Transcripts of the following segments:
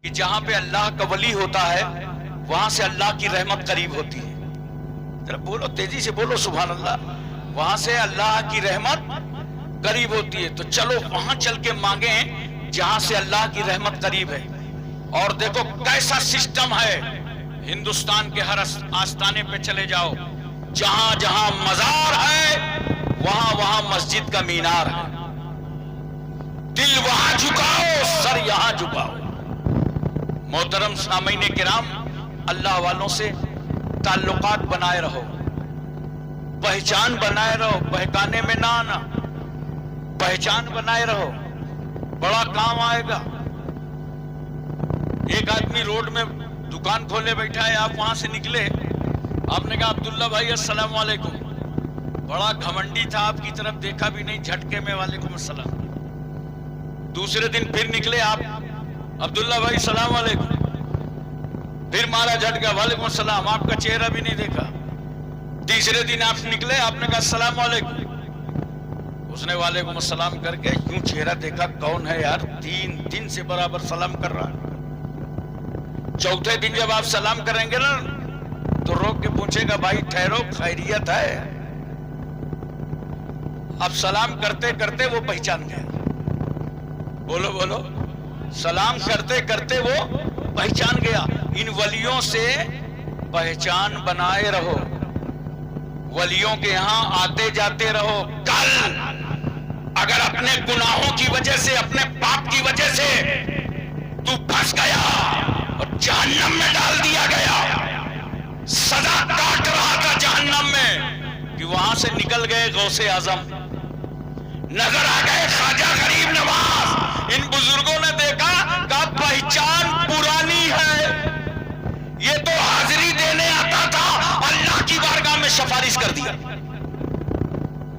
کہ جہاں پہ اللہ کا ولی ہوتا ہے وہاں سے اللہ کی رحمت قریب ہوتی ہے. ذرا بولو، تیزی سے بولو سبحان اللہ. وہاں سے اللہ کی رحمت قریب ہوتی ہے. تو چلو وہاں چل کے مانگیں جہاں سے اللہ کی رحمت قریب ہے. اور دیکھو کیسا سسٹم ہے. ہندوستان کے ہر آستانے پہ چلے جاؤ، جہاں جہاں مزار ہے وہاں وہاں مسجد کا مینار ہے. دل وہاں جھکاؤ، سر یہاں جھکاؤ. محترم سامعین کرام، اللہ والوں سے تعلقات بنائے رہو، پہچان بنائے رہو، بہکانے میں نہ آنا. پہچان بنائے رہو، بڑا کام آئے گا. ایک آدمی روڈ میں دکان کھولے بیٹھا ہے، آپ وہاں سے نکلے، آپ نے کہا عبداللہ بھائی السلام علیکم. بڑا گھمنڈی تھا، آپ کی طرف دیکھا بھی نہیں، جھٹکے میں وعلیکم السلام. دوسرے دن پھر نکلے آپ، عبداللہ بھائی السلام علیکم. پھر مارا جھٹکا، وعلیکم السلام، آپ کا چہرہ بھی نہیں دیکھا. تیسرے دن آپ نکلے، آپ نے کہا السلام علیکم. اس نے وعلیکم السلام کر کے یوں چہرہ دیکھا، کون ہے یار، 3 دن سے برابر سلام کر رہا ہے. چوتھے دن جب آپ سلام کریں گے نا تو روک کے پوچھے گا بھائی ٹھہرو، خیریت ہے. اب سلام کرتے کرتے وہ پہچان گیا. بولو بولو، سلام کرتے کرتے وہ پہچان گیا. ان ولیوں سے پہچان بنائے رہو، ولیوں کے یہاں آتے جاتے رہو. کل اگر اپنے گناہوں کی وجہ سے، اپنے پاپ کی وجہ سے تو پھنس گیا اور جہنم میں ڈال دیا گیا، سزا کاٹ رہا تھا جہنم میں، کہ وہاں سے نکل گئے غوث اعظم، نظر آ گئے خواجہ غریب نواز. ان بزرگوں نے دیکھا، کہا پہچان پرانی ہے، یہ تو حاضری دینے آتا تھا، اللہ کی بارگاہ میں سفارش کر دیا.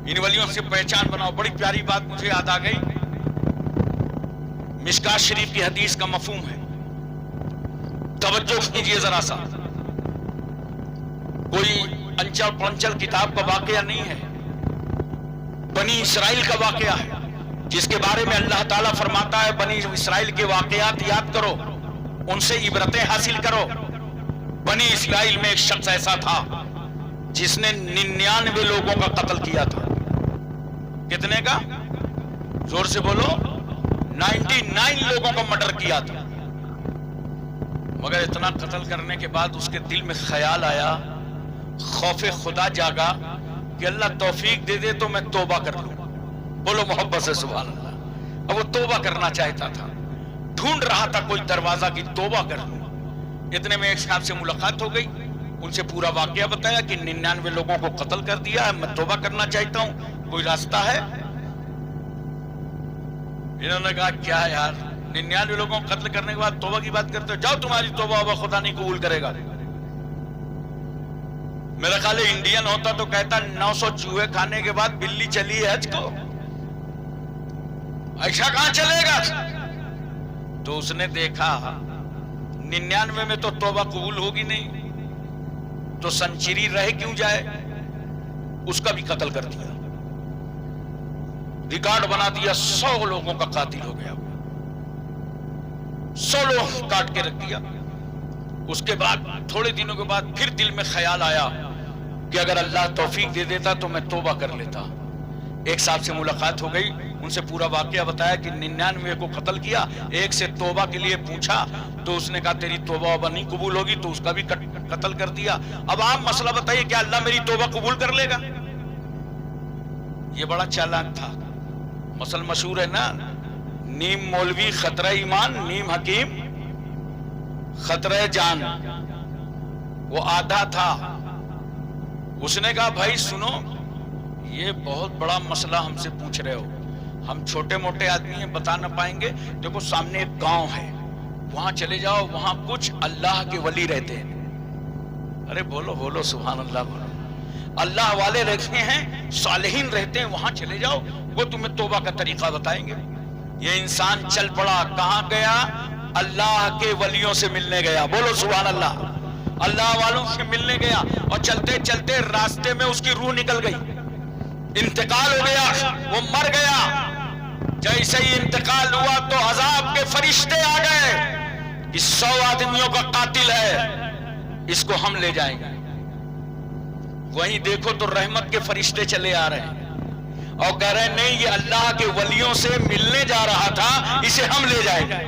ان ولیوں سے پہچان بناؤ. بڑی پیاری بات مجھے یاد آ گئی، مشکات شریف کی حدیث کا مفہوم ہے، توجہ کیجئے ذرا سا. کوئی انچل پنچل کتاب کا واقعہ نہیں ہے، بنی اسرائیل کا واقعہ ہے، جس کے بارے میں اللہ تعالیٰ فرماتا ہے بنی اسرائیل کے واقعات یاد کرو، ان سے عبرتیں حاصل کرو. بنی اسرائیل میں ایک شخص ایسا تھا جس نے 99 لوگوں کا قتل کیا تھا. کتنے کا؟ زور سے بولو. 99 لوگوں کا مرڈر کیا تھا. مگر اتنا قتل کرنے کے بعد اس کے دل میں خیال آیا، خوف خدا جاگا کہ اللہ توفیق دے دے تو میں توبہ کر لوں. بولو محبت سے سبحان اللہ. اب وہ توبہ کرنا چاہتا تھا، ڈھونڈ رہا تھا کوئی دروازہ کی توبہ کر لوں. اتنے میں ایک صاحب سے ملاقات ہو گئی، ان سے پورا واقعہ بتایا کہ 99 لوگوں کو قتل کر دیا ہے، میں توبہ کرنا چاہتا ہوں، کوئی راستہ ہے؟ انہوں نے کہا کیا یار، 99 لوگوں کو قتل کرنے کے بعد توبہ کی بات کرتے ہو، جاؤ تمہاری توبہ ہوگا، خدا نہیں قبول کرے گا. میرا خیال ہے انڈین ہوتا تو کہتا 900 چوہے کھانے کے بعد بلی چلی ہے حج کو، ایسا کہاں چلے گا. تو اس نے دیکھا 99 میں تو توبہ قبول ہوگی نہیں، تو سنچری رہ کیوں جائے، اس کا بھی قتل کر دیا. ریکارڈ بنا دیا، 100 لوگوں کا قاتل ہو گیا، 100 لوگ کاٹ کے رکھ دیا. اس کے بعد تھوڑے دنوں کے بعد پھر دل میں خیال آیا کہ اگر اللہ توفیق دے دیتا تو میں توبہ کر لیتا. ایک صاحب سے ملاقات ہو گئی، ان سے پورا واقعہ بتایا کہ 99 کو قتل کیا، ایک سے توبہ کے لیے پوچھا تو اس نے کہا تیری توبہ نہیں قبول ہوگی، تو اس کا بھی قتل کر دیا. اب آپ مسئلہ بتائیے، کیا اللہ میری توبہ قبول کر لے گا؟ یہ بڑا چالاک تھا. مسئلہ مشہور ہے نا، نیم مولوی خطرہ ایمان، نیم حکیم خطرہ جان. وہ آدھا تھا. اس نے کہا بھائی سنو، یہ بہت بڑا مسئلہ ہم سے پوچھ رہے ہو، ہم چھوٹے موٹے آدمی ہیں، بتا نہ پائیں گے. دیکھو سامنے ایک گاؤں ہے، وہاں چلے جاؤ، وہاں کچھ اللہ کے ولی رہتے ہیں. ارے بولو بولو سبحان اللہ. بولو اللہ والے رہتے ہیں، صالحین رہتے ہیں، وہاں چلے جاؤ، وہ تمہیں توبہ کا طریقہ بتائیں گے. یہ انسان چل پڑا، کہاں گیا؟ اللہ کے ولیوں سے ملنے گیا. بولو سبحان اللہ. اللہ والوں سے ملنے گیا، اور چلتے چلتے راستے میں اس کی روح نکل گئی، انتقال ہو گیا، وہ مر گیا. جیسے ہی انتقال ہوا تو عذاب کے فرشتے آ گئے، کہ 100 آدمیوں کا قاتل ہے، اس کو ہم لے جائیں گے۔ وہیں دیکھو تو رحمت کے فرشتے چلے آ رہے ہیں اور کہہ رہے ہیں نہیں، یہ اللہ کے ولیوں سے ملنے جا رہا تھا، اسے ہم لے جائیں گے۔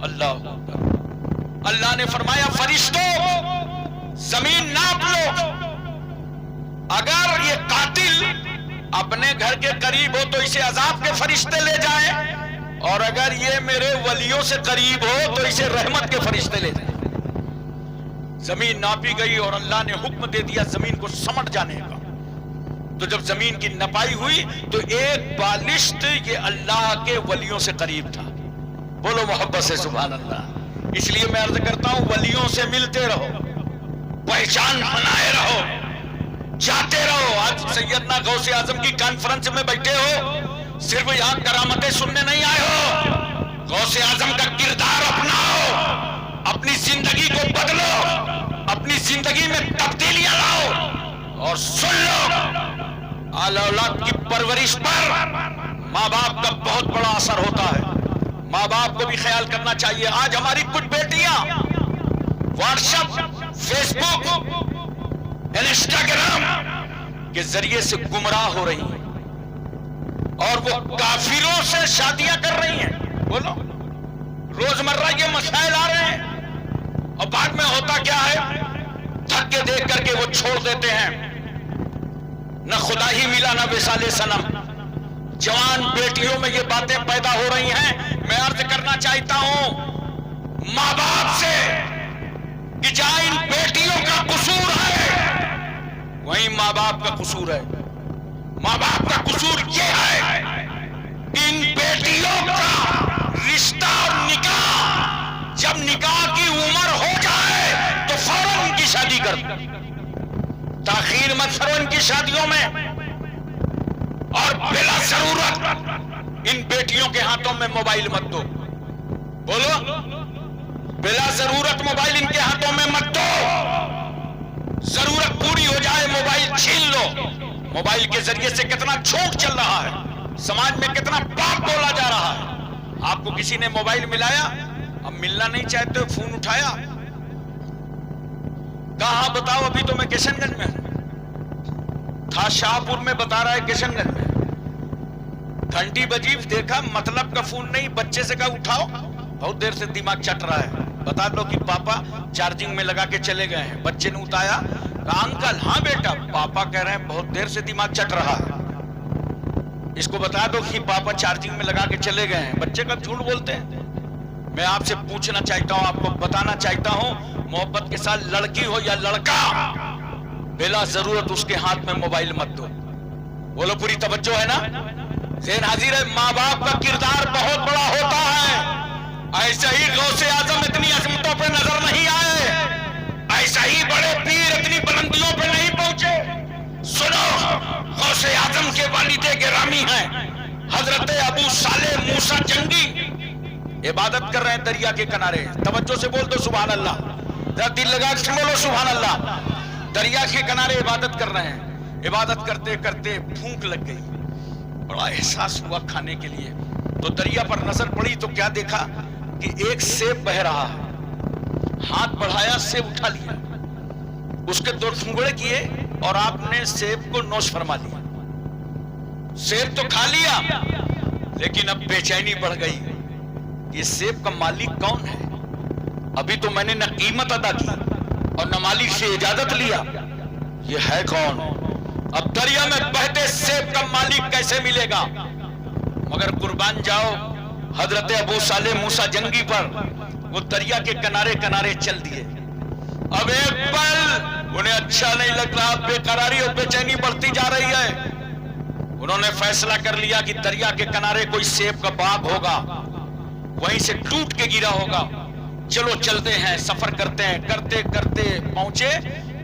اللہ اکبر۔ اللہ نے فرمایا فرشتوں زمین ناپ لو، اگر یہ قاتل اپنے گھر کے قریب ہو تو اسے عذاب کے فرشتے لے جائیں، اور اگر یہ میرے ولیوں سے قریب ہو تو اسے رحمت کے فرشتے لے جائیں۔ زمین ناپی گئی اور اللہ نے حکم دے دیا زمین کو سمٹ جانے کا۔ تو جب زمین کی نپائی ہوئی تو ایک بالشت یہ اللہ کے ولیوں سے قریب تھا۔ بولو محبت سے سبحان اللہ۔ اس لیے میں عرض کرتا ہوں ولیوں سے ملتے رہو، پہچان بنائے رہو، جاتے رہو۔ آج سیدنا غوث اعظم کی کانفرنس میں بیٹھے ہو، صرف یہاں کرامتیں سننے نہیں آئے ہو، غوث اعظم کا کردار اپناؤ، اپنی زندگی کو بدلو، اپنی زندگی میں تبدیلیاں لاؤ، اور سن لو اولاد کی پرورش پر ماں باپ کا بہت بڑا اثر ہوتا ہے۔ ماں باپ کو بھی خیال کرنا چاہیے۔ آج ہماری کچھ بیٹیاں واٹس ایپ، فیس بک، انسٹاگرام کے ذریعے سے گمراہ ہو رہی ہیں اور وہ کافروں سے شادیاں کر رہی ہیں۔ بولو، روزمرہ یہ مسائل آ رہے ہیں اور بعد میں ہوتا کیا ہے، دھکے دیکھ کر کے وہ چھوڑ دیتے ہیں۔ نہ خدا ہی ملا نہ وصال صنم۔ جوان بیٹیوں میں یہ باتیں پیدا ہو رہی ہیں۔ میں عرض کرنا چاہتا ہوں ماں باپ سے کہ جہاں ان بیٹیوں کا قصور ہے وہیں ماں باپ کا قصور ہے۔ ماں باپ کا قصور یہ ہے کہ ان بیٹیوں کا رشتہ اور نکاح، جب نکاح کی عمر ہو جائے تو فوراً ان کی شادی کر دو، تاخیر مت کرو ان کی شادیوں میں، اور بلا ضرورت ان بیٹیوں کے ہاتھوں میں موبائل مت دو۔ بولو، بلا ضرورت موبائل ان کے ہاتھوں میں مت دو۔ ضرورت پوری ہو جائے موبائل چھین لو۔ موبائل کے ذریعے سے کتنا جھوٹ چل رہا ہے، سماج میں کتنا پاپ بولا جا رہا ہے۔ آپ کو کسی نے موبائل ملایا، اب ملنا نہیں چاہتے، فون اٹھایا، کہاں بتاؤ، ابھی تو میں کشن گنج میں ہوں، تھا شاہ پور میں، بتا رہا ہے کشن گنج میں۔ گھنٹی بجی، دیکھا مطلب کا فون نہیں، بچے سے کہا اٹھاؤ، بہت دیر سے دماغ چٹ رہا ہے، بتا دو کہ پاپا چارجنگ میں لگا کے چلے گئے ہیں۔ بچے نے اٹھایا، کہا انکل، ہاں بیٹا، پاپا کہہ رہے ہیں بہت دیر سے دماغ چٹ رہا ہے، اس کو بتا دو کہ پاپا چارجنگ میں لگا کے چلے گئے ہیں۔ بچے کا جھوٹ بولتے ہیں۔ میں آپ سے پوچھنا چاہتا ہوں، آپ کو بتانا چاہتا ہوں، محبت کے ساتھ لڑکی ہو یا لڑکا، بلا ضرورت اس کے ہاتھ میں موبائل مت دو۔ بولو، پوری توجہ ہے نا؟ ذہن حاضر ہے؟ ماں باپ کا کردار بہت بڑا ہوتا ہے۔ ایسا ہی غوث اعظم اتنی عظمتوں پہ نظر نہیں آئے، ایسا ہی بڑے پیر اتنی بلندیوں پہ نہیں پہنچے۔ سنو، غوث اعظم کے والد گرامی ہیں حضرت ابو صالح موسیٰ جنگی، عبادت کر رہے ہیں دریا کے کنارے۔ توجہ سے بول دو سبحان اللہ، ذرا دل لگا کے بولو سبحان اللہ۔ دریا کے کنارے عبادت کر رہے ہیں، عبادت کرتے کرتے بھوک لگ گئی، بڑا احساس ہوا کھانے کے لیے، تو دریا پر نظر پڑی تو کیا دیکھا کہ ایک سیب بہ رہا ہے۔ ہاتھ بڑھایا، سیب اٹھا لیا، اس کے 2 ٹھنگڑے کیے اور آپ نے سیب کو نوش فرما لیا۔ سیب تو کھا لیا، لیکن اب بے چینی بڑھ گئی، یہ سیب کا مالک کون ہے؟ ابھی تو میں نے نہ قیمت ادا کی اور نہ مالک سے اجازت لیا، یہ ہے کون؟ اب دریا میں بہتے سیب کا مالک کیسے ملے گا؟ مگر قربان جاؤ حضرت ابو صالح موسیٰ جنگی پر، وہ دریا کے کنارے کنارے چل دیے۔ اب ایک پل انہیں اچھا نہیں لگ رہا، بے قراری اور بے چینی بڑھتی جا رہی ہے۔ انہوں نے فیصلہ کر لیا کہ دریا کے کنارے کوئی سیب کا باغ ہوگا، وہیں سے ٹوٹ کے گرا ہوگا، چلو چلتے ہیں، سفر کرتے ہیں۔ کرتے کرتے پہنچے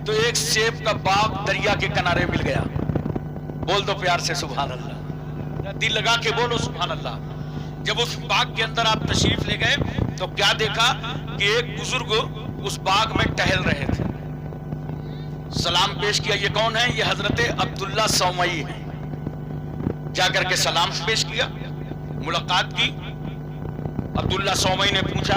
تو ایک سیب کا باغ دریا کے کنارے مل گیا۔ بول دو پیار سے سبحان اللہ، دل لگا کے بولو سبحان اللہ۔ جب اس باغ کے اندر آپ تشریف لے گئے تو کیا دیکھا کہ ایک بزرگ اس باغ میں ٹہل رہے تھے۔ سلام پیش کیا، یہ کون ہے؟ یہ حضرت عبداللہ سومئی ہیں۔ جا کر کے سلام پیش کیا، ملاقات کی۔ عبداللہ سومئی نے پوچھا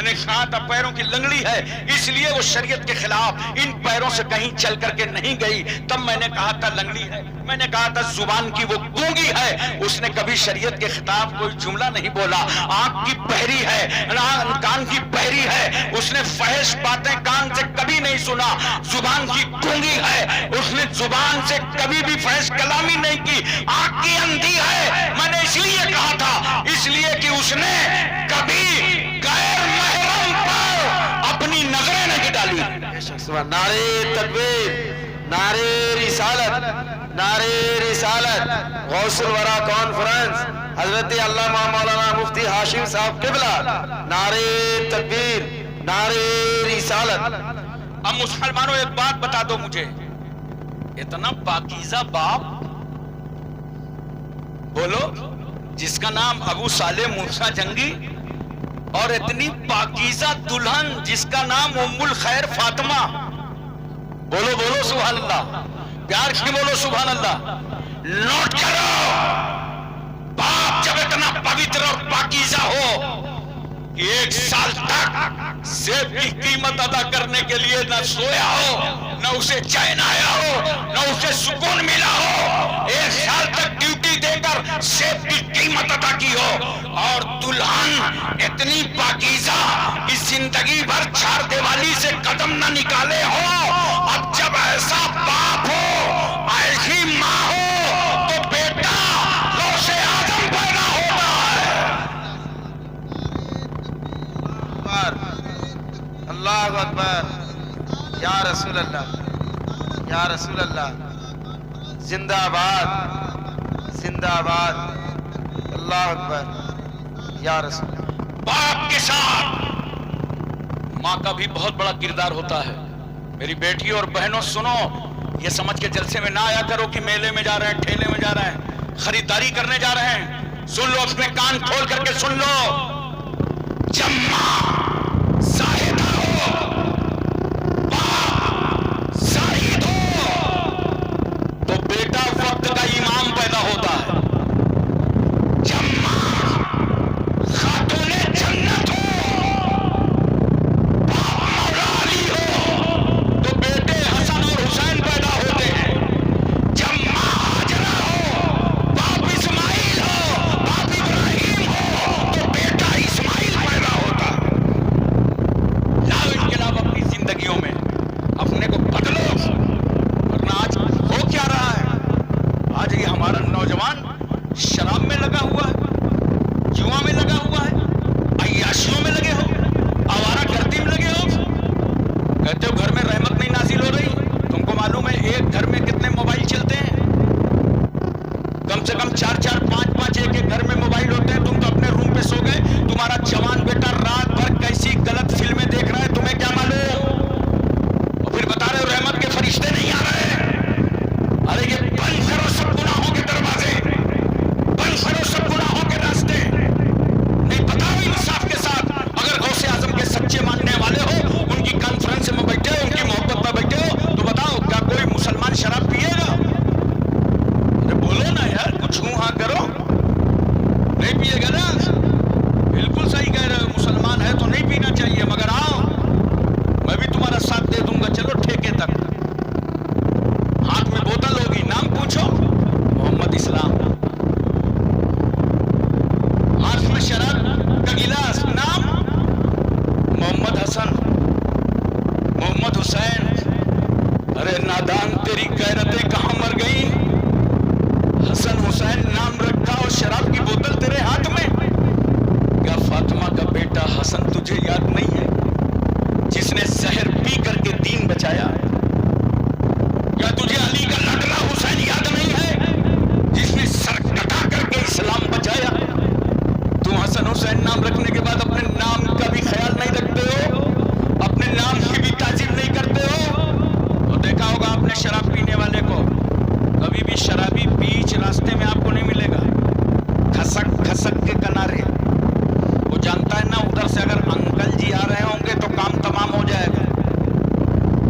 میں نے کہا تھا پیروں کی لنگڑی ہے اس لیے وہ شریعت کے خلاف ان پیروں سے کہیں چل کر کے نہیں گئی، تب میں نے کہا تھا لنگڑی ہے، میں نے کہا تھا زبان کی وہ گونگی ہے، اس نے کبھی شریعت کے خلاف کوئی جملہ نہیں بولا، آنکھ کی بہری ہے، کان کی بہری ہے، اس نے فحش باتیں کان سے کبھی نہیں سنا، زبان کی گونگی ہے، اس نے زبان سے کبھی بھی فحش کلامی نہیں کی، آنکھ کی اندھی ہے، میں نے اس لیے کہا تھا، اس لیے کہ اس نے کبھی غیر محرم پر اپنی نظریں نہیں ڈالی۔ نعرے تکبیر، نعرے رسالت، نعرے رسالت، غوث الورا کانفرنس حضرت علامہ مولانا مفتی ہاشم صاحب قبلہ، نعرے تکبیر، نعرے رسالت۔ اب مسلمانوں ایک بات بتا دو مجھے، اتنا پاکیزہ باپ بولو جس کا نام ابو صالح موسیٰ جنگی، اور اتنی پاکیزہ دلہن جس کا نام ام الخیر فاطمہ، بولو بولو سبحان اللہ، پیار سے بولو سبحان اللہ۔ نوٹ کرو، باپ جب اتنا پوتر اور پاکیزہ ہو کہ 1 سال تک سیب کی قیمت ادا کرنے کے لیے نہ سویا ہو، نہ اسے چین آیا ہو، نہ اسے سکون ملا ہو، 1 سال تک ڈیوٹی دے کر سیب کی قیمت ادا کی ہو، اور دلہن اتنی پاکیزہ اس زندگی بھر چار دیوالی سے قدم نہ نکالے ہو، اب جب ایسا باپ ہو، ایسی ماں ہو، تو بیٹا غوث اعظم پیدا ہوتا ہے۔ اللہ اکبر، یا رسول اللہ، یا رسول اللہ، زندہ آباد، زندہ آباد، اللہ اکبر، یا رسول اللہ۔ باپ کے ساتھ ماں کا بھی بہت بڑا کردار ہوتا ہے۔ میری بیٹی اور بہنوں سنو، یہ سمجھ کے جلسے میں نہ آیا کرو کہ میلے میں جا رہے ہیں، ٹھیلے میں جا رہے ہیں، خریداری کرنے جا رہے ہیں، سن لو، اپنے کان کھول کر کے سن لو، جب ماں زاہدہ ہو، باپ زاہد ہو، تو بیٹا وقت کا امام پیدا ہوتا ہے۔ جب ماں خاتون جنت ہو، باپ مولا علی ہو، تو بیٹے حسن اور حسین پیدا ہوتے ہیں۔ جب ماں ہاجرہ ہو، باپ اسماعیل ہو، باپ ابراہیم ہو، تو بیٹا اسماعیل پیدا ہوتا ہے۔ لاؤ انقلاب اپنی زندگیوں میں، اپنے کو بدلو، ورنہ آج ہو کیا رہا ہے؟ آج یہ ہمارا نوجوان شراب میں لگا ہوا ہے، جوا میں لگا ہوا ہے، عیاشیوں میں لگے ہو، آوارہ گردی میں لگے ہو، کہتے ہو گھر میں رحمت نہیں نازل ہو رہی۔ تم کو معلوم ہے ایک گھر میں کتنے موبائل چلتے ہیں؟ کم سے کم 4 5 ایک گھر میں موبائل ہوتے ہیں۔ تم تو اپنے روم پہ سو گئے، تمہارا جوان بیٹا رات بھر کیسی غلط فلمیں دیکھ رہا ہے، تمہیں کیا معلوم؟ اور پھر بتا رہے ہو رحمت کے فرشتے نہیں آ رہے۔ ارے یہ بند کرو سب گناہوں کے دروازے، بند کرو سب گناہوں کے راستے۔ نہیں بتاؤ انصاف کے ساتھ، اگر غوث اعظم کے سچے ماننے والے ہو، ان کی کانفرنس میں بیٹھے ہو، ان کی محبت میں بیٹھے ہو، تو بتاؤ کیا کوئی مسلمان شراب پیے گا؟ ارے بولو نا یار، کچھ ہوں ہاں کرو، نہیں پیے گا نا؟ بالکل صحیح کہہ رہے ہو، مسلمان ہے تو نہیں پینا چاہیے، مگر آؤ میں بھی تمہارا ساتھ دے دوں گا، چلو ٹھیکے تک۔ ہاتھ میں بوتل ہوگی، نام پوچھو، محمد اسلام، ہاتھ میں شراب کا گلاس، نام محمد حسن، محمد حسین۔ ارے نادان تیری غیرتیں کہاں مر گئی؟ حسن حسین نام رکھا اور شراب کی بوتل تیرے ہاتھ میں۔ کیا فاطمہ کا بیٹا حسن تجھے یاد نہیں ہے، جس نے زہر پی کر کے دین بچایا؟ کیا تجھے علی کا لاڈلا حسین یاد نہیں ہے، جس نے سر کٹا کر کے اسلام بچایا؟ تم حسن حسین نام رکھنے کے بعد اپنے نام کا بھی خیال نہیں رکھتے ہو، اپنے نام کی بھی تعظیم نہیں کرتے ہو۔ تو دیکھا ہوگا آپ نے شراب پینے والے کو، کبھی بھی شرابی بیچ راستے میں آپ کو نہیں ملے گا، کھسک کھسک کے کنارے۔ وہ جانتا ہے نا ادھر سے اگر انکل جی آ رہے ہوں گے تو کام تمام ہو جائے گا،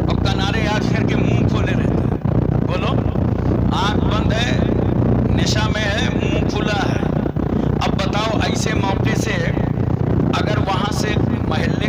اور کنارے آ کر کے منہ کھولے رہتے ہیں۔ بولو، آنکھ بند ہے، نشا میں ہے، منہ کھلا ہے۔ اب بتاؤ ایسے موقع سے اگر وہاں سے محلے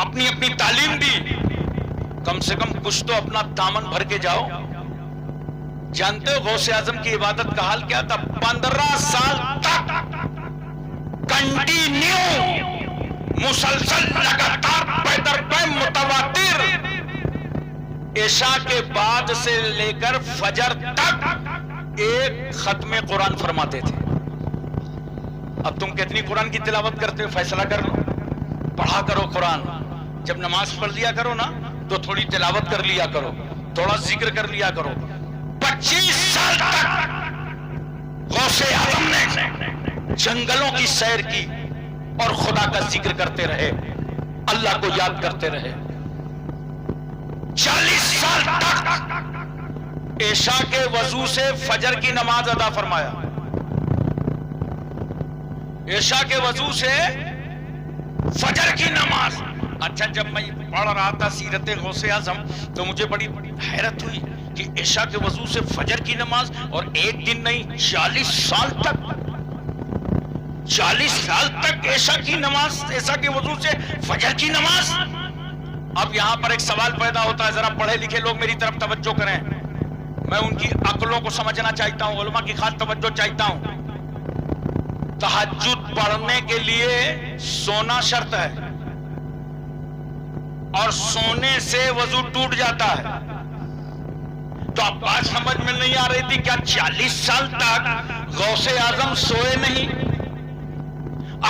اپنی اپنی تعلیم دی، کم سے کم کچھ تو اپنا دامن بھر کے جاؤ۔ جانتے ہو غوث اعظم کی عبادت کا حال کیا تھا؟ 15 سال تک کنٹینیو، مسلسل، لگاتار، پے در پے، متواتر، عشاء کے بعد سے لے کر فجر تک ایک ختم قرآن فرماتے تھے۔ اب تم کتنی قرآن کی تلاوت کرتے ہو؟ فیصلہ کر لو، پڑھا کرو قرآن۔ جب نماز پڑھ لیا کرو نا تو تھوڑی تلاوت کر لیا کرو، تھوڑا ذکر کر لیا کرو۔ 25 سال تک غوث اعظم نے جنگلوں کی سیر کی اور خدا کا ذکر کرتے رہے، اللہ کو یاد کرتے رہے۔ 40 سال تک عشاء کے وضو سے فجر کی نماز ادا فرمایا، عشاء کے وضو سے فجر کی نماز۔ اچھا، جب میں پڑھ رہا تھا سیرت غوث اعظم تو مجھے بڑی حیرت ہوئی کہ عشاء کے وضو سے فجر کی نماز، اور ایک دن نہیں، 40 سال تک، 40 سال تک عشاء کی نماز، عشاء کے وضو سے فجر کی نماز۔ اب یہاں پر ایک سوال پیدا ہوتا ہے، ذرا پڑھے لکھے لوگ میری طرف توجہ کریں، میں ان کی عقلوں کو سمجھنا چاہتا ہوں، علماء کی خاص توجہ چاہتا ہوں۔ تہجد پڑھنے کے لیے سونا شرط ہے، اور سونے سے وضو ٹوٹ جاتا ہے۔ تو اب بات سمجھ میں نہیں آ رہی تھی، کیا 40 سال تک غوث اعظم سوئے نہیں؟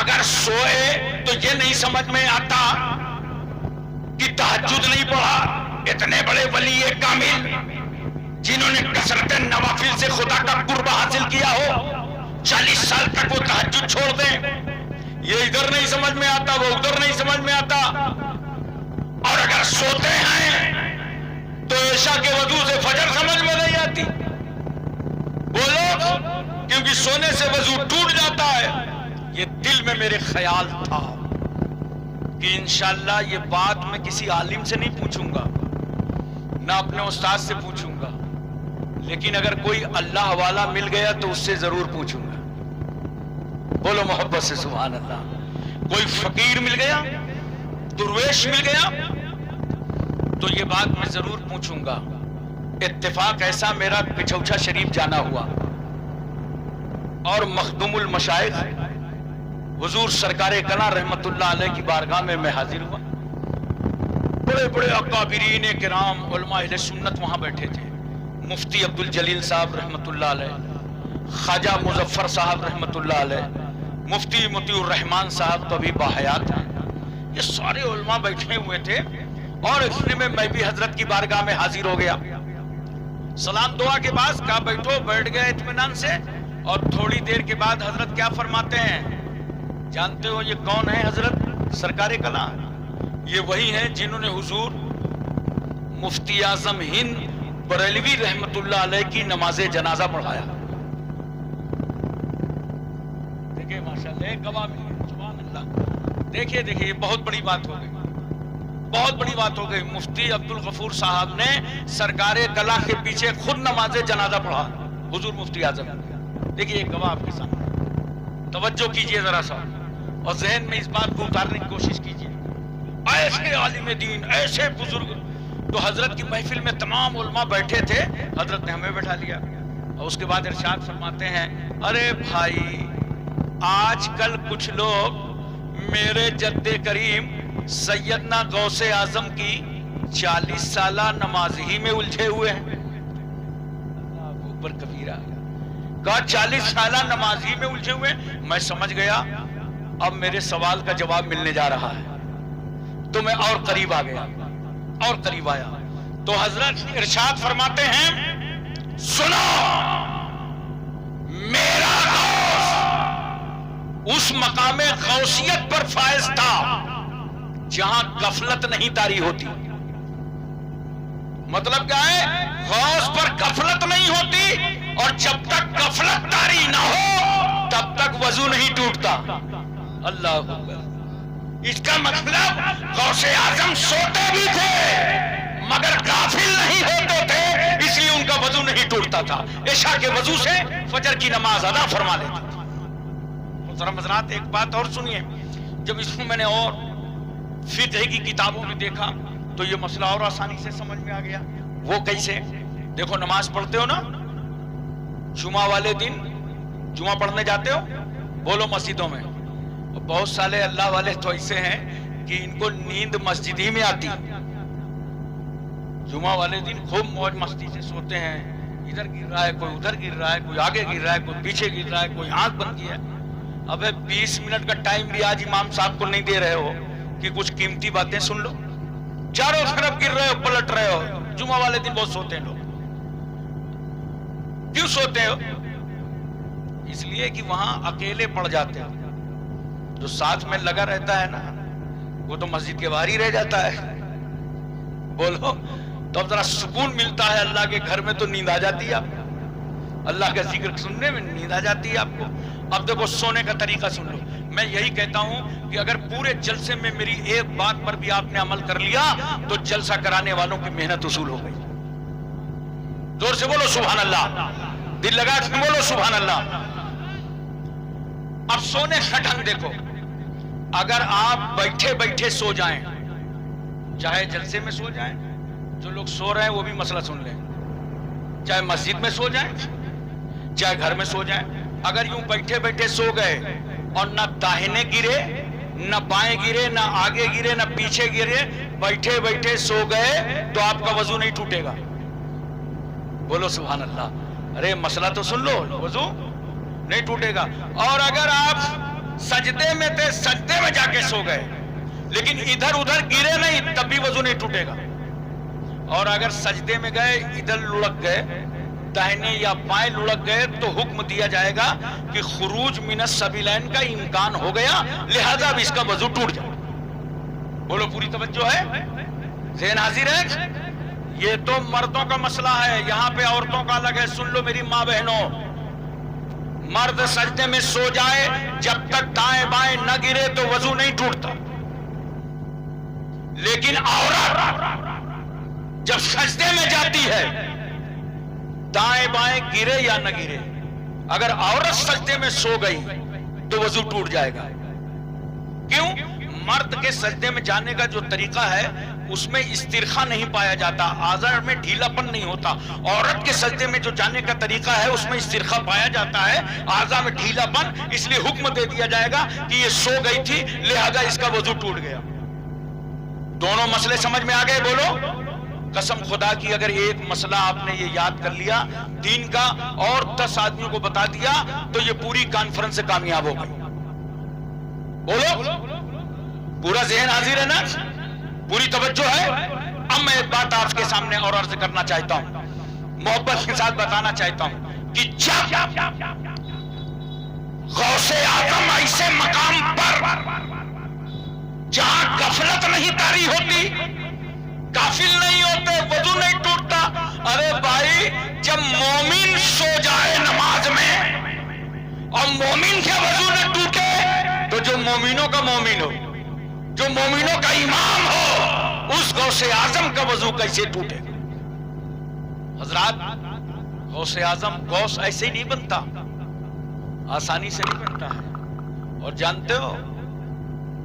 اگر سوئے تو یہ نہیں سمجھ میں آتا کہ تہجد نہیں پڑھا۔ اتنے بڑے ولی کامل جنہوں نے کثرت نوافل سے خدا کا قرب حاصل کیا ہو، 40 سال تک وہ تہجد چھوڑ دیں، یہ ادھر نہیں سمجھ میں آتا، وہ ادھر نہیں سمجھ میں آتا۔ اور اگر سوتے ہیں تو عشاء کے وضو سے فجر سمجھ میں نہیں آتی۔ بولو، کیونکہ سونے سے وضو ٹوٹ جاتا ہے۔ یہ دل میں میرے خیال تھا کہ انشاءاللہ یہ بات میں کسی عالم سے نہیں پوچھوں گا، نہ اپنے استاد سے پوچھوں گا، لیکن اگر کوئی اللہ والا مل گیا تو اس سے ضرور پوچھوں گا۔ بولو محبت سے سبحان اللہ۔ کوئی فقیر مل گیا، درویش مل گیا تو یہ بات میں ضرور پوچھوں گا۔ اتفاق ایسا میرا پچھوچھا شریف جانا ہوا اور مخدوم المشائخ حضور سرکار کلاں رحمت اللہ علیہ کی بارگاہ میں حاضر ہوا۔ بڑے بڑے اکابرین کرام علماء اہل سنت وہاں بیٹھے تھے، مفتی عبدالجلیل صاحب رحمت اللہ علیہ، خواجہ مظفر صاحب رحمت اللہ علیہ، مفتی مطیع الرحمان صاحب تو ابھی باحیات ہیں۔ یہ سارے علماء بیٹھے ہوئے تھے اور اتنے میں بھی حضرت کی بارگاہ میں حاضر ہو گیا۔ سلام دعا کے بعد کہا بیٹھو، بیٹھ گئے اطمینان سے، اور تھوڑی دیر کے بعد حضرت کیا فرماتے ہیں جانتے ہو؟ یہ کون ہے حضرت سرکار کلاں؟ یہ وہی ہیں جنہوں نے حضور مفتی اعظم ہند بریلوی رحمت اللہ علیہ کی نماز جنازہ پڑھایا۔ دیکھیں ماشاءاللہ گواہ مل گئے، سبحان اللہ۔ دیکھیے یہ بہت بڑی بات ہو گئی، بہت بڑی بات ہو گئی۔ مفتی عبدالغفور صاحب نے سرکار کلاں کے پیچھے خود نماز جنازہ پڑھا، حضور مفتی اعظم۔ دیکھیے ایک گواہ آپ کے سامنے، توجہ کیجئے ذرا سا اور ذہن میں اس بات کو اتارنے کی کوشش کیجئے۔ ایسے عالم دین، ایسے بزرگ، تو حضرت کی محفل میں تمام علماء بیٹھے تھے، حضرت نے ہمیں بیٹھا لیا اور اس کے بعد ارشاد فرماتے ہیں، ارے بھائی آج کل کچھ لوگ میرے جد کریم سیدنا غوث اعظم کی 40 سالہ نماز ہی میں الجھے ہوئے ہیں۔ اللہ اکبر کبیرہ، کہا 40 سالہ نماز ہی میں الجھے ہوئے ہیں۔ میں سمجھ گیا اب میرے سوال کا جواب ملنے جا رہا ہے، تو میں اور قریب آ گیا، اور قریب آیا تو حضرت ارشاد فرماتے ہیں، سنو میرا غوث اس مقام غوثیت پر فائز تھا جہاں غفلت نہیں طاری ہوتی۔ مطلب کیا ہے؟ غوث پر غفلت نہیں ہوتی، اور جب تک غفلت طاری نہ ہو تب تک وضو نہیں ٹوٹتا۔ اللہ اکبر۔ اس کا مطلب غوث اعظم سوتے بھی تھے مگر غافل نہیں ہوتے تھے، اس لیے ان کا وضو نہیں ٹوٹتا تھا، عشاء کے وضو سے فجر کی نماز ادا فرما لیتے تھے۔ ذرا حضرات ایک بات اور سنیے، جب اس میں نے اور فقہ کی کتابوں میں دیکھا تو یہ مسئلہ اور آسانی سے سمجھ میں آ گیا. وہ کیسے؟ دیکھو نماز پڑھتے ہو نا جمعہ والے دن، جمعہ پڑھنے جاتے ہو، بولو مسجدوں میں. بہت سارے اللہ والے تو ایسے ہیں کہ ان کو نیند مسجد ہی میں آتی. جمعہ والے دن خوب موج مستی سے سوتے ہیں، ادھر گر رہا ہے کوئی ادھر گر رہا ہے، کوئی آگے گر رہا ہے کوئی پیچھے گر رہا ہے، کوئی آنکھ بند کی ہے. ابے 20 منٹ کا ٹائم بھی آج امام صاحب کو نہیں دے رہے ہو کہ کچھ قیمتی باتیں سن لو. چاروں طرف گر رہے ہو، پلٹ رہے ہو. جمعہ والے دن بہت سوتے ہیں لوگ. کیوں سوتے ہو؟ اس لیے کہ وہاں اکیلے پڑ جاتے ہیں. جو ساتھ میں لگا رہتا ہے نا وہ تو مسجد کے باہر ہی رہ جاتا ہے. بولو تو اب ذرا سکون ملتا ہے. اللہ کے گھر میں تو نیند آ جاتی ہے آپ کو، اللہ کا ذکر سننے میں نیند آ جاتی ہے آپ کو. اب دیکھو سونے کا طریقہ سن لو. میں یہی کہتا ہوں کہ اگر پورے جلسے میں میری ایک بات پر بھی آپ نے عمل کر لیا تو جلسہ کرانے والوں کی محنت وصول ہو گئی. زور سے بولو سبحان اللہ، دل لگا کے بولو سبحان اللہ. اب سونے کا ڈھنگ دیکھو. اگر آپ بیٹھے بیٹھے سو جائیں، چاہے جلسے میں سو جائیں، جو لوگ سو رہے ہیں وہ بھی مسئلہ سن لیں، چاہے مسجد میں سو جائیں چاہے گھر میں سو جائیں، اگر یوں بیٹھے بیٹھے سو گئے اور نہ داہنے گرے نہ بائیں گرے نہ آگے گرے نہ پیچھے گرے، بیٹھے بیٹھے سو گئے تو آپ کا وضو نہیں ٹوٹے گا. بولو سبحان اللہ. ارے مسئلہ تو سن لو، وضو نہیں ٹوٹے گا. اور اگر آپ سجدے میں تھے، سجدے میں جا کے سو گئے لیکن ادھر ادھر گرے نہیں، تب بھی وضو نہیں ٹوٹے گا. اور اگر سجدے میں گئے ادھر لڑک گئے، داہنے یا بائیں لڑک گئے تو حکم دیا جائے گا کہ خروج من السبیلین کا امکان ہو گیا، لہذا اب اس کا وضو ٹوٹ جائے. بولو پوری توجہ ہے، ذہن حاضر ہے. یہ تو مردوں کا مسئلہ ہے، یہاں پہ عورتوں کا الگ ہے. سن لو میری ماں بہنوں، مرد سجدے میں سو جائے جب تک دائیں بائیں نہ گرے تو وضو نہیں ٹوٹتا، لیکن عورت جب سجدے میں جاتی ہے دائیں بائیں گرے یا نہ گرے، اگر عورت سجدے میں سو گئی تو وضو ٹوٹ جائے گا. کیوں؟ مرد کے سجدے میں جانے کا جو طریقہ ہے اس میں استرخاء نہیں پایا جاتا، اعضاء میں ڈھیلا پن نہیں ہوتا. عورت کے سجدے میں جو جانے کا طریقہ ہے اس میں استرخاء پایا جاتا ہے، اعضاء میں ڈھیلا پن. اس لیے حکم دے دیا جائے گا کہ یہ سو گئی تھی لہذا اس کا وضو ٹوٹ گیا. دونوں مسئلے سمجھ میں آ گئے؟ بولو قسم خدا کی اگر ایک مسئلہ آپ نے یہ یاد کر لیا دین کا اور 10 آدمیوں کو بتا دیا تو یہ پوری کانفرنس سے کامیاب ہو گئی. بولو پورا ذہن حاضر ہے نا، پوری توجہ ہے. اب میں ایک بات آپ کے سامنے اور عرض کرنا چاہتا ہوں، محبت کے ساتھ بتانا چاہتا ہوں کہ جب غوث اعظم ایسے مقام پر جہاں غفلت نہیں طاری ہوتی، غافل نہیں ہوتے، وضو نہیں ٹوٹتا. ارے بھائی جب مومن سو جائے نماز میں اور مومن کے وضو نہ ٹوٹے تو جو مومنوں کا مومن ہو، جو مومنوں کا امام ہو، اس غوث اعظم کا وضو کیسے ٹوٹے؟ حضرات غوث اعظم غوث ایسے ہی نہیں بنتا، آسانی سے نہیں بنتا ہے. اور جانتے ہو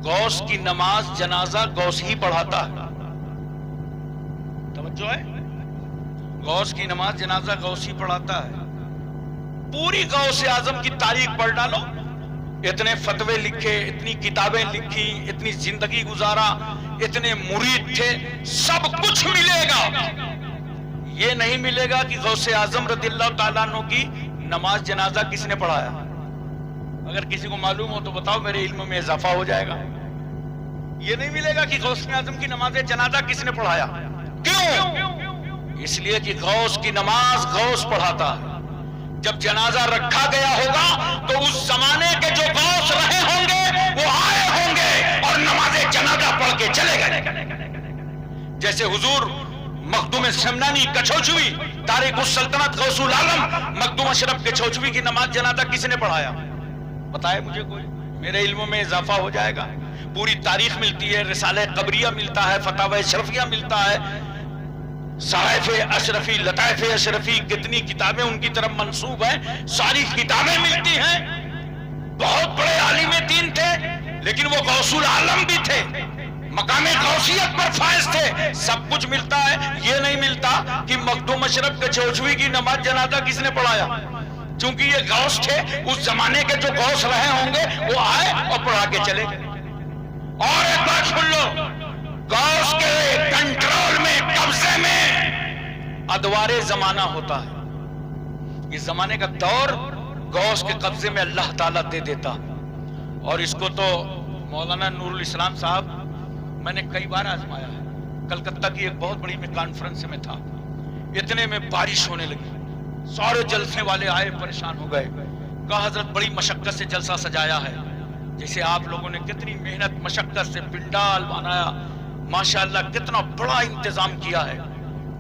غوث کی نماز جنازہ غوث ہی پڑھاتا ہے. توجہ ہے، غوث کی نماز جنازہ غوث ہی پڑھاتا ہے. پوری غوث اعظم کی تاریخ پڑھ ڈالو، اتنے فتوے لکھے، اتنی کتابیں لکھی، اتنی زندگی گزارا، اتنے مرید تھے، سب کچھ ملے گا. یہ نہیں ملے گا کہ غوث اعظم رضی اللہ تعالیٰ عنہ کی نماز جنازہ کس نے پڑھایا. اگر کسی کو معلوم ہو تو بتاؤ، میرے علم میں اضافہ ہو جائے گا. یہ نہیں ملے گا کہ غوث اعظم کی نماز جنازہ کس نے پڑھایا. کیوں؟ اس لیے کہ غوث کی نماز غوث پڑھاتا ہے. جب جنازہ رکھا گیا ہوگا تو اس زمانے کے جو غوث رہے ہوں گے وہ آئے ہوں گے اور نماز جنازہ پڑھ کے چلے گئے. جیسے حضور مخدوم سمنانی کچھوچوی تاریخ السلطنت غوث العالم مخدوم اشرف کچھوچوی کی نماز جنازہ کس نے پڑھایا؟ بتائے مجھے کوئی، میرے علم میں اضافہ ہو جائے گا. پوری تاریخ ملتی ہے، رسالہ قبریہ ملتا ہے، فتاوی اشرفیہ ملتا ہے، صحائف اشرفی، لطائف اشرفی، کتنی کتابیں ان کی طرف منسوب ہیں، ساری کتابیں ملتی ہیں. بہت بڑے عالم دین تھے لیکن وہ غوث العالم بھی تھے، مقام غوثیت پر فائز تھے. سب کچھ ملتا ہے، یہ نہیں ملتا کہ مخدوم اشرف کے چوچوی کی نماز جنازہ کس نے پڑھایا. چونکہ یہ غوث تھے، اس زمانے کے جو غوث رہے ہوں گے وہ آئے اور پڑھا کے چلے گئے. اور ایک بات سن لو، غوث کے کنٹرول میں، قبضے میں ادوار زمانہ ہوتا ہے. اس زمانے کا دور غوث کے قبضے میں اللہ تعالیٰ دے دیتا. اور اس کو تو مولانا نور الاسلام صاحب میں نے کئی بار آزمایا ہے. کلکتہ کی ایک بہت بڑی میں کانفرنس میں تھا، اتنے میں بارش ہونے لگی، سارے جلسے والے آئے پریشان ہو گئے. کہا حضرت بڑی مشقت سے جلسہ سجایا ہے، جیسے آپ لوگوں نے کتنی محنت مشقت سے پنڈال بنایا، ماشاءاللہ کتنا بڑا انتظام کیا ہے.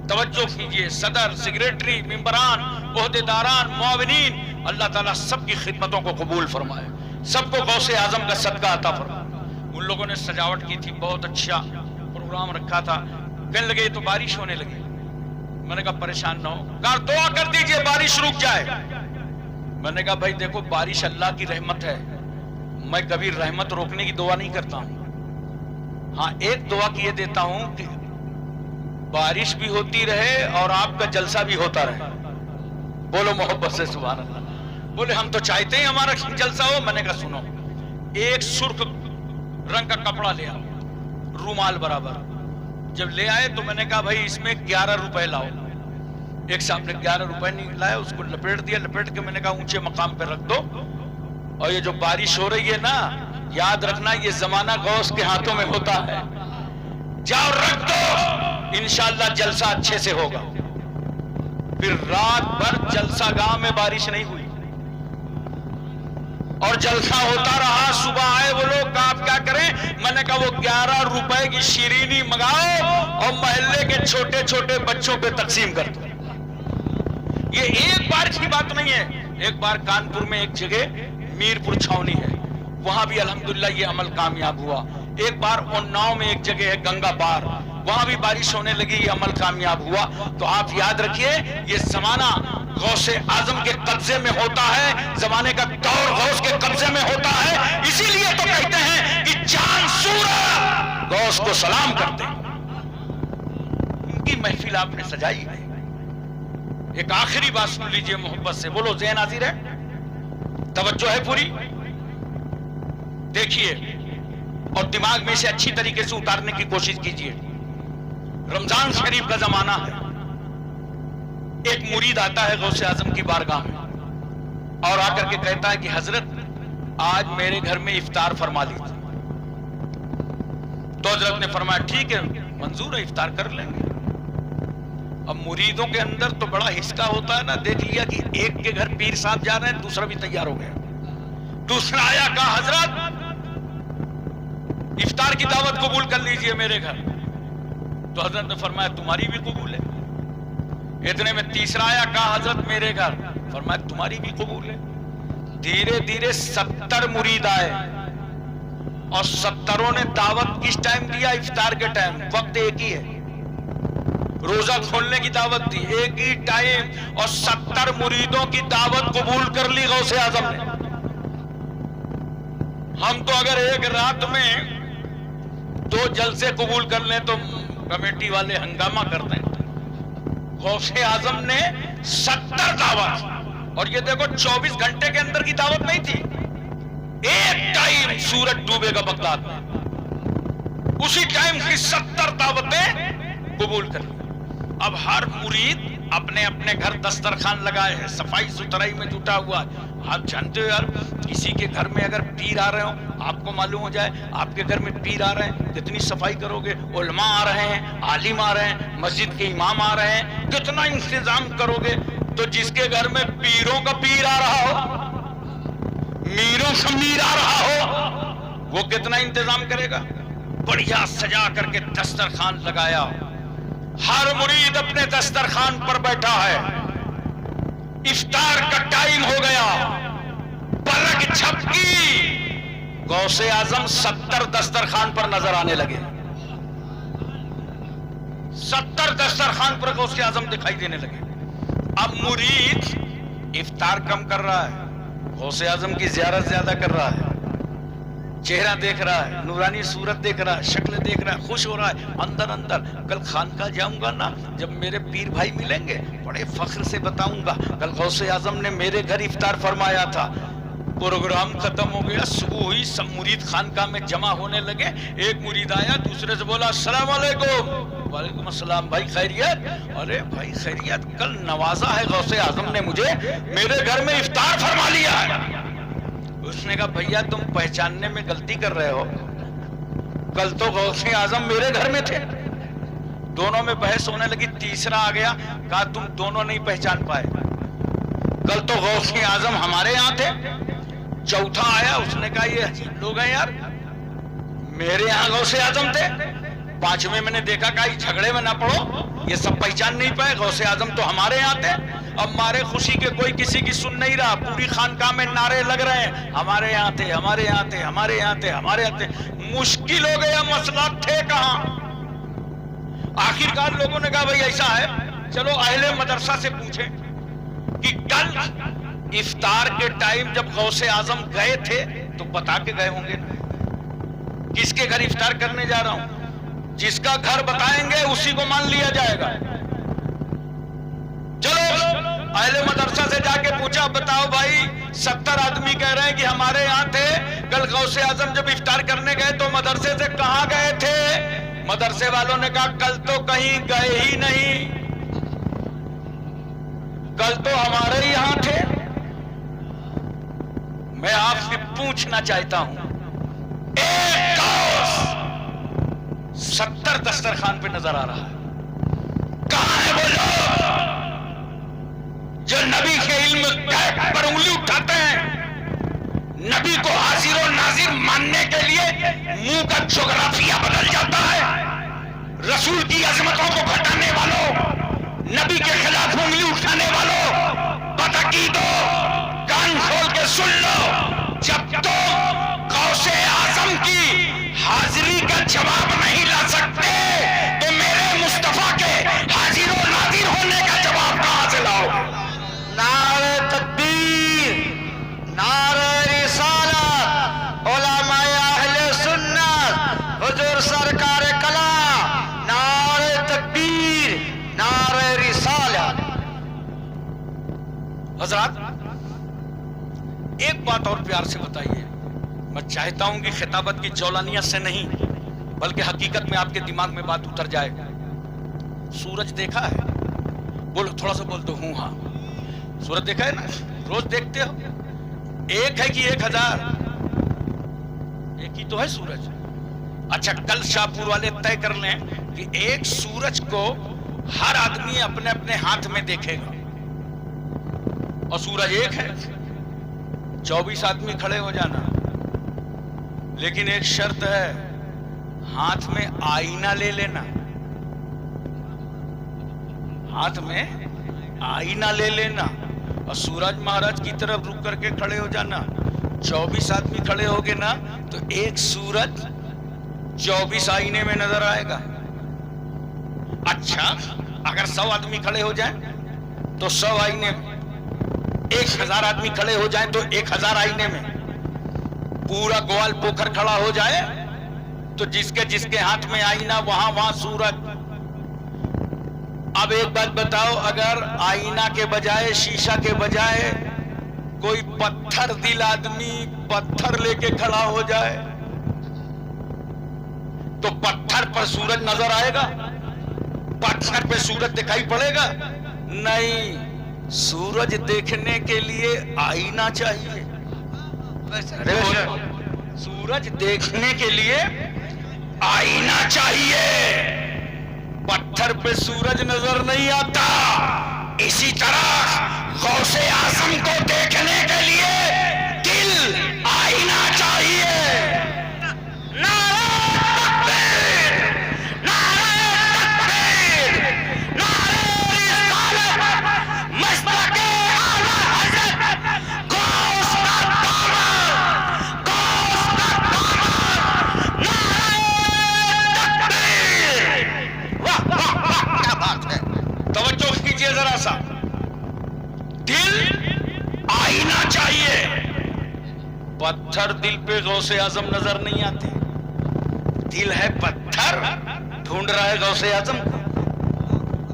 توجہ کیجئے، صدر، سیکریٹری، ممبران، عہدیداران، معاونین، اللہ تعالیٰ سب کی خدمتوں کو قبول فرمائے، سب کو غوث اعظم کا صدقہ عطا فرمائے. ان لوگوں نے سجاوٹ کی تھی، بہت اچھا پروگرام رکھا تھا. کہنے لگے تو بارش ہونے لگی. میں نے کہا پریشان نہ ہو، کہا دعا کر دیجئے بارش رک جائے. میں نے کہا بھائی دیکھو بارش اللہ کی رحمت ہے، میں کبھی رحمت روکنے کی دعا نہیں کرتا ہوں. ہاں ایک دعا کیے دیتا ہوں کہ بارش بھی ہوتی رہے اور آپ کا جلسہ بھی ہوتا رہے. بولو محبت سے سبحان اللہ. بولے ہم تو چاہتے ہیں ہمارا جلسہ ہو. میں نے کہا سنو، ایک سرخ رنگ کا کپڑا لے آؤ، رومال برابر. جب لے آئے تو میں نے کہا بھائی اس میں 11 روپے لاؤ. ایک صاحب نے 11 روپے نہیں لائے، اس کو لپیٹ دیا. لپیٹ کے میں نے کہا اونچے مقام پہ رکھ دو، اور یہ جو بارش ہو رہی ہے نا، یاد رکھنا یہ زمانہ غوث کے ہاتھوں میں ہوتا ہے، جاؤ رکھ دو، انشاءاللہ جلسہ اچھے سے ہوگا. پھر رات بھر جلسہ گاہ میں بارش نہیں ہوئی اور جلسہ ہوتا رہا. صبح آئے وہ لوگ، کہا آپ کیا کریں؟ میں نے کہا وہ 11 روپے کی شیرینی منگاؤ اور محلے کے چھوٹے چھوٹے بچوں پہ تقسیم کر دو. یہ ایک بار کی بات نہیں ہے. ایک بار کانپور میں ایک جگہ میرپور چھاونی ہے، وہاں بھی الحمدللہ یہ عمل کامیاب ہوا. ایک بار اناؤ میں ایک جگہ ہے گنگا پار، وہاں بھی بارش ہونے لگی، یہ عمل کامیاب ہوا. تو آپ یاد رکھیے یہ زمانہ غوث اعظم کے قبضے میں ہوتا ہے، زمانے کا دور غوث کے قبضے میں ہوتا ہے. اسی لیے تو کہتے ہیں کہ چاند سورج غوث کو سلام کرتے ہیں. ان کی محفل آپ نے سجائی ہے. ایک آخری بات سن لیجئے محبت سے، بولو ذہن حاضر ہے، توجہ ہے پوری، دیکھیے اور دماغ میں سے اچھی طریقے سے اتارنے کی کوشش کیجئے. رمضان شریف کا زمانہ ہے. ایک مرید آتا ہے غوث اعظم کی بارگاہ میں اور آ کر کے کہتا ہے کہ حضرت آج میرے گھر میں افطار فرما لیجیے. تو حضرت نے فرمایا ٹھیک ہے منظور ہے، افطار کر لیں گے. اب مریدوں کے اندر تو بڑا ہسکا ہوتا ہے نا، دیکھ لیا کہ ایک کے گھر پیر صاحب جا رہے ہیں، دوسرا بھی تیار ہو گیا. دوسرا آیا، کہا حضرت افطار کی دعوت قبول کر لیجئے میرے گھر. تو حضرت نے فرمایا تمہاری بھی قبول ہے. اتنے میں تیسرا آیا، کہا حضرت میرے گھر، فرمایا تمہاری بھی قبول ہے. دھیرے دھیرے 70 مرید آئے اور 70 نے دعوت کس ٹائم دیا؟ افطار کے ٹائم. وقت ایک ہی ہے، روزہ کھولنے کی دعوت دی، ایک ہی ٹائم، اور 70 مریدوں کی دعوت قبول کر لی غوث اعظم نے. ہم تو اگر ایک رات میں 2 جلسے قبول کر لیں تو کمیٹی والے ہنگامہ کرتے ہیں. غوث اعظم نے 70 دعوت، اور یہ دیکھو 24 گھنٹے کے اندر کی دعوت نہیں تھی، ایک ٹائم سورج ڈوبے گا بغداد میں، اسی ٹائم کی 70 دعوتیں قبول کر لی. اب ہر مرید اپنے اپنے گھر دسترخوان لگائے ہیں، صفائی ستھرائی میں جٹا ہوا ہے. آپ جانتے ہو یار، کسی کے گھر میں اگر پیر آ رہے ہوں، آپ کو معلوم ہو جائے آپ کے گھر میں پیر آ رہے ہیں، کتنی صفائی کرو گے. علماء آ رہے ہیں، عالم آ رہے ہیں، مسجد کے امام آ رہے ہیں، کتنا انتظام کرو گے. تو جس کے گھر میں پیروں کا پیر آ رہا ہو، میروں کا میر آ رہا ہو، وہ کتنا انتظام کرے گا. بڑھیا سجا کر کے دسترخوان لگایا، ہر مرید اپنے دسترخوان پر بیٹھا ہے. افطار کا ٹائم ہو گیا، پلک جھپکی، غوث اعظم 70 دسترخوان پر نظر آنے لگے. 70 دسترخوان پر غوث اعظم دکھائی دینے لگے. اب مرید افطار کم کر رہا ہے، غوث اعظم کی زیارت زیادہ کر رہا ہے. چہرہ دیکھ رہا ہے، نورانی صورت دیکھ رہا ہے، شکل دیکھ رہا ہے، خوش ہو رہا ہے اندر اندر. کل خانقاہ جاؤں گا نا، جب میرے پیر بھائی ملیں گے بڑے فخر سے بتاؤں گا کل غوث اعظم نے میرے گھر افطار فرمایا تھا. پروگرام ختم ہو گیا، صبح ہوئی، سب مرید خانقاہ میں جمع ہونے لگے. ایک مرید آیا، دوسرے سے بولا السلام علیکم. وعلیکم السلام. بھائی خیریت؟ ارے بھائی خیریت، کل نوازا ہے غوث اعظم نے مجھے، میرے گھر میں افطار فرما لیا ہے. اس نے کہا بھیا تم پہچاننے میں غلطی کر رہے ہو، کل تو غوث اعظم میرے گھر میں تھے. دونوں میں بحث ہونے لگی. تیسرا آ گیا، کہا تم دونوں نہیں پہچان پائے، کل تو غوث اعظم ہمارے یہاں تھے. چوتھا آیا، اس نے کہا یہ عجیب لوگ ہیں یار، میرے یہاں غوث اعظم تھے. پانچویں میں نے دیکھا، کہا یہ جھگڑے میں نہ پڑو، یہ سب پہچان نہیں پائے، غوث اعظم تو ہمارے یہاں تھے. اب مارے خوشی کے کوئی کسی کی سن نہیں رہا، پوری خانقاہ میں نعرے لگ رہے ہیں ہمارے یہاں تھے، ہمارے یہاں تھے، ہمارے یہاں تھے، ہمارے یہاں تھے. مشکل ہو گیا، مسئلہ تھے کہاں. آخرکار لوگوں نے کہا بھائی ایسا ہے، چلو اہل مدرسہ سے پوچھیں کہ کل افطار کے ٹائم جب غوث اعظم گئے تھے تو بتا کے گئے ہوں گے نا، کس کے گھر افطار کرنے جا رہا ہوں، جس کا گھر بتائیں گے اسی کو مان لیا جائے گا. چلو اہل مدرسہ سے جا کے پوچھا، بتاؤ بھائی 70 آدمی کہہ رہے ہیں کہ ہمارے یہاں تھے، کل غوث اعظم جب افطار کرنے گئے تو مدرسے سے کہاں گئے تھے؟ مدرسے والوں نے کہا کل تو کہیں گئے ہی نہیں، کل تو ہمارے یہاں تھے. میں آپ سے پوچھنا چاہتا ہوں، ایک غوث 70 دسترخوان پہ نظر آ رہا ہے، کہاں ہے وہ لوگ جو نبی کے علم پر انگلی اٹھاتے ہیں، نبی کو حاضر و ناظر ماننے کے لیے منہ کا جغرافیہ بدل جاتا ہے؟ رسول کی عظمتوں کو گھٹانے والوں، نبی کے خلاف انگلی اٹھانے والوں، بتعقیدو کان کھول کے سن لو، جب تم غوث اعظم کی حاضری کا جواب نہیں لا سکتے تو میرے مصطفیٰ کے حاضر و ناظر ہونے کا جواب کہاں سے لاؤ؟ نعرہ تکبیر، نعرہ رسالت، علماء اہل سنت، حضور سرکار کلام، نعرہ تکبیر، نعرہ رسالت. حضرات ایک بات اور پیار سے بتائیے، میں چاہتا ہوں کہ خطابت کی جولانیت سے نہیں بلکہ حقیقت میں آپ کے دماغ میں بات اتر جائے. سورج دیکھا ہے؟ بولو، تھوڑا سا بول دو. ہوں ہاں. سورج دیکھا ہے نا؟ روز دیکھتے ہو. ایک ہے کہ 1000؟ ایک ہی تو ہے سورج. اچھا کل شاہپور والے طے کر لیں کہ ایک سورج کو ہر آدمی اپنے اپنے ہاتھ میں دیکھے گا اور سورج ایک ہے. 24 آدمی کھڑے ہو جانا، لیکن ایک شرط ہے، ہاتھ میں آئینہ لے لینا، ہاتھ میں آئینہ لے لینا اور سورج مہاراج کی طرف رک کر کے کھڑے ہو جانا. 24 آدمی کھڑے ہو گے نا تو ایک سورج 24 آئینے میں نظر آئے گا. اچھا اگر 100 آدمی کھڑے ہو جائیں تو 100 آئینے میں، 1000 آدمی کھڑے ہو جائیں تو 1000 آئینے میں، پورا گوال پوکھر کھڑا ہو جائے تو جس کے ہاتھ میں آئینہ وہاں سورج. اب ایک بات بتاؤ، اگر آئینہ کے بجائے، شیشہ کے بجائے کوئی پتھر دل آدمی پتھر لے کے کھڑا ہو جائے تو پتھر پر سورج نظر آئے گا؟ پتھر پہ سورج دکھائی پڑے گا؟ نہیں، سورج دیکھنے کے لیے آئینہ چاہیے. سورج دیکھنے کے لیے آئینہ چاہیے. پتھر پہ سورج نظر نہیں آتا. اسی طرح غوث اعظم کو دیکھنے کے لیے دل آئینہ چاہیے. نعرہ تکبیر، نعرہ تکبیر، نعرہ رسالت، مسلک اعلی حضرت غوث کا دامن، غوث کا دامن، نعرہ تکبیر. واہ واہ واہ، کیا بات ہے. توجہ کیجئے ذرا سا. دل آئینہ چاہیے. پتھر دل پہ غوث اعظم نظر نہیں آتے، دل ہے پتھر، ڈھونڈ رہا ہے غوث اعظم کو۔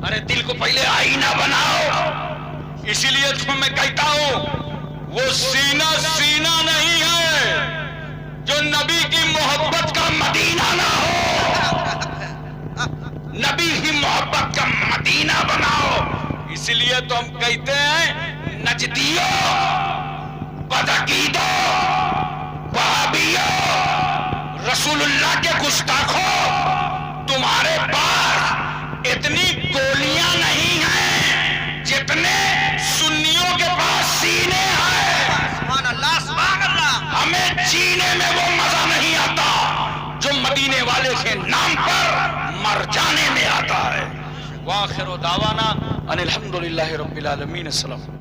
ارے دل کو پہلے آئینہ بناؤ۔ اسی لیے تو میں کہتا ہوں وہ سینہ سینہ نہیں ہے جو نبی کی محبت کا مدینہ نہ ہو، نبی کی محبت کا مدینہ بناؤ۔ اسی لیے تو ہم کہتے ہیں نجدیو، بدعقیدو، وہابیو، رسول اللہ کے گستاخو، تمہارے پاس اتنی گولیاں نہیں ہیں جتنے سنیوں کے پاس سینے ہیں۔ سبحان اللہ سبحان اللہ۔ ہمیں جینے میں وہ مزہ نہیں آتا جو مدینے والے کے نام پر مر جانے میں آتا ہے۔ وآخر دعوانا ان الحمدللہ رب العالمین۔ السلام۔